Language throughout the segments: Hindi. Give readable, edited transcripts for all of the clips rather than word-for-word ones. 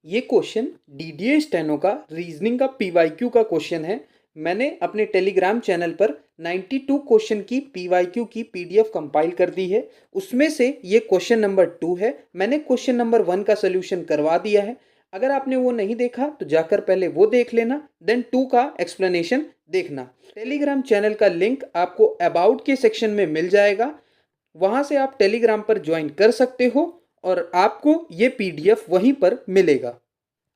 ये क्वेश्चन डीडीए स्टेनो का रीजनिंग का पीवाईक्यू का क्वेश्चन है। मैंने अपने टेलीग्राम चैनल पर 92 क्वेश्चन की पीवाईक्यू की पीडीएफ कंपाइल कर दी है। उसमें से ये क्वेश्चन नंबर 2 है। मैंने क्वेश्चन नंबर 1 का सोल्यूशन करवा दिया है। अगर आपने वो नहीं देखा तो जाकर पहले वो देख लेना, देन 2 का एक्सप्लेनेशन देखना। टेलीग्राम चैनल का लिंक आपको अबाउट के सेक्शन में मिल जाएगा। वहां से आप टेलीग्राम पर ज्वाइन कर सकते हो और आपको ये पीडीएफ वहीं पर मिलेगा।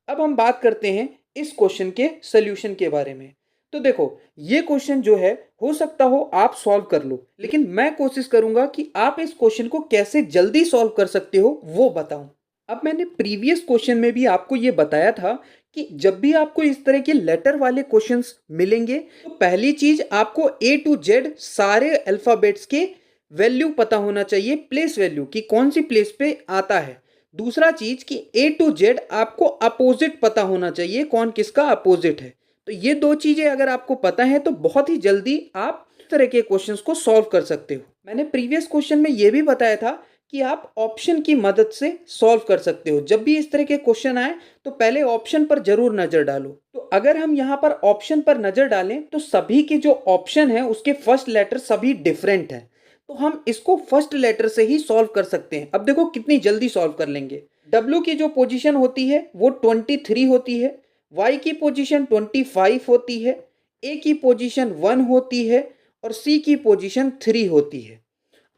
अब हम बात करते हैं इस क्वेश्चन के सॉल्यूशन के बारे में। तो देखो, ये क्वेश्चन जो है हो सकता हो आप सॉल्व कर लो, लेकिन मैं कोशिश करूंगा कि आप इस क्वेश्चन को कैसे जल्दी सॉल्व कर सकते हो वो बताऊं। अब मैंने प्रीवियस क्वेश्चन में भी आपको ये बताया था कि जब भी आपको इस तरह के लेटर वाले क्वेश्चंस मिलेंगे तो पहली चीज आपको ए टू जेड सारे अल्फाबेट्स के वैल्यू पता होना चाहिए, प्लेस वैल्यू कि कौन सी प्लेस पे आता है। दूसरा चीज कि ए टू जेड आपको अपोजिट पता होना चाहिए, कौन किसका अपोजिट है। तो ये दो चीजें अगर आपको पता है तो बहुत ही जल्दी आप इस तरह के क्वेश्चंस को सॉल्व कर सकते हो। मैंने प्रीवियस क्वेश्चन में यह भी बताया था कि आप ऑप्शन की मदद से सॉल्व कर सकते हो। जब भी इस तरह के क्वेश्चन आए तो पहले ऑप्शन पर जरूर नजर डालो। तो अगर हम यहाँ पर ऑप्शन पर नजर डालें तो सभी के जो ऑप्शन है उसके फर्स्ट लेटर सभी डिफरेंट है, तो हम इसको फर्स्ट लेटर से ही सॉल्व कर सकते हैं। अब देखो कितनी जल्दी सॉल्व कर लेंगे। W की जो पोजीशन होती है वो 23 होती है, Y की पोजीशन 25 होती है, A की पोजीशन 1 होती है और C की पोजीशन 3 होती है।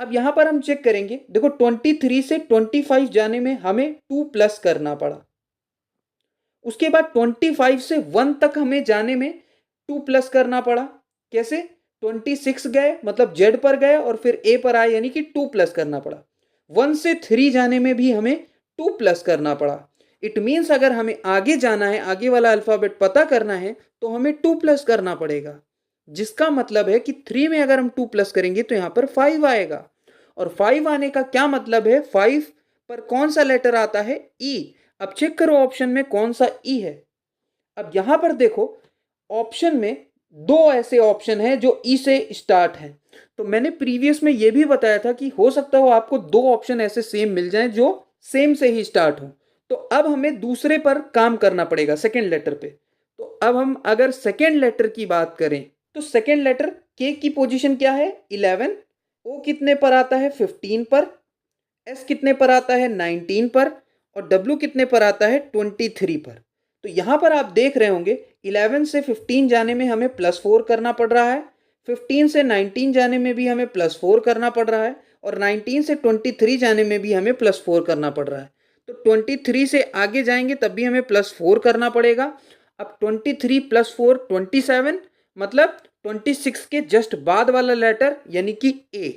अब यहां पर हम चेक करेंगे, देखो 23 से 25 जाने में हमें 2 प्लस करना पड़ा। उसके बाद 25 से 1 तक हमें जाने में 2 प्लस करना पड़ा। कैसे? 26 गए मतलब जेड पर गए और फिर ए पर आए, यानी कि 2 प्लस करना पड़ा। 1 से 3 जाने में भी हमें 2 प्लस करना पड़ा। इट मीन्स अगर हमें आगे जाना है, आगे वाला अल्फाबेट पता करना है तो हमें 2 प्लस करना पड़ेगा। जिसका मतलब है कि 3 में अगर हम 2 प्लस करेंगे तो यहां पर 5 आएगा। और 5 आने का क्या मतलब है? 5 पर कौन सा लेटर आता है? ई। अब चेक करो ऑप्शन में कौन सा ई है। अब यहां पर देखो ऑप्शन में दो ऐसे ऑप्शन हैं जो ई से स्टार्ट हैं। तो मैंने प्रीवियस में यह भी बताया था कि हो सकता हो आपको दो ऑप्शन ऐसे सेम मिल जाएं जो सेम से ही स्टार्ट हो। तो अब हमें दूसरे पर काम करना पड़ेगा, सेकेंड लेटर पे। तो अब हम अगर सेकेंड लेटर की बात करें तो सेकेंड लेटर के की पोजीशन क्या है? 11। ओ कितने पर आता है? 15 पर। एस कितने पर आता है? 19 पर। और डब्ल्यू कितने पर आता है? 23 पर। तो यहां पर आप देख रहे होंगे 11 से 15 जाने में हमें +4 करना पड़ रहा है, 15 से 19 जाने में भी हमें +4 करना पड़ रहा है और 19 से 23 जाने में भी हमें +4 करना पड़ रहा है। तो 23 से आगे जाएंगे तब भी हमें +4 करना पड़ेगा। अब 23 + 4 27, मतलब 26 के जस्ट बाद वाला लेटर यानी कि ए।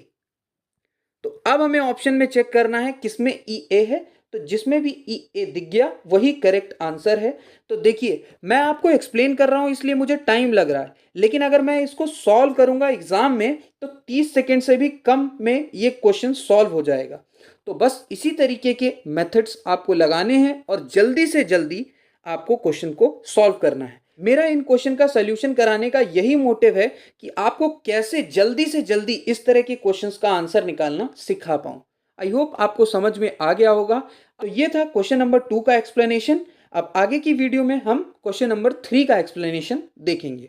तो अब हमें ऑप्शन में चेक करना है किसमें ई ए है। तो जिसमें भी ई ए दिख गया वही करेक्ट आंसर है। तो देखिए मैं आपको एक्सप्लेन कर रहा हूं इसलिए मुझे टाइम लग रहा है, लेकिन अगर मैं इसको सॉल्व करूंगा एग्जाम में तो 30 सेकेंड से भी कम में ये क्वेश्चन सॉल्व हो जाएगा। तो बस इसी तरीके के मेथड्स आपको लगाने हैं और जल्दी से जल्दी आपको क्वेश्चन को सॉल्व करना है। मेरा इन क्वेश्चन का सॉल्यूशन कराने का यही मोटिव है कि आपको कैसे जल्दी से जल्दी इस तरह के क्वेश्चंस का आंसर निकालना सिखा पाऊं। आई होप आपको समझ में आ गया होगा। तो ये था क्वेश्चन नंबर 2 का एक्सप्लेनेशन। अब आगे की वीडियो में हम क्वेश्चन नंबर 3 का एक्सप्लेनेशन देखेंगे।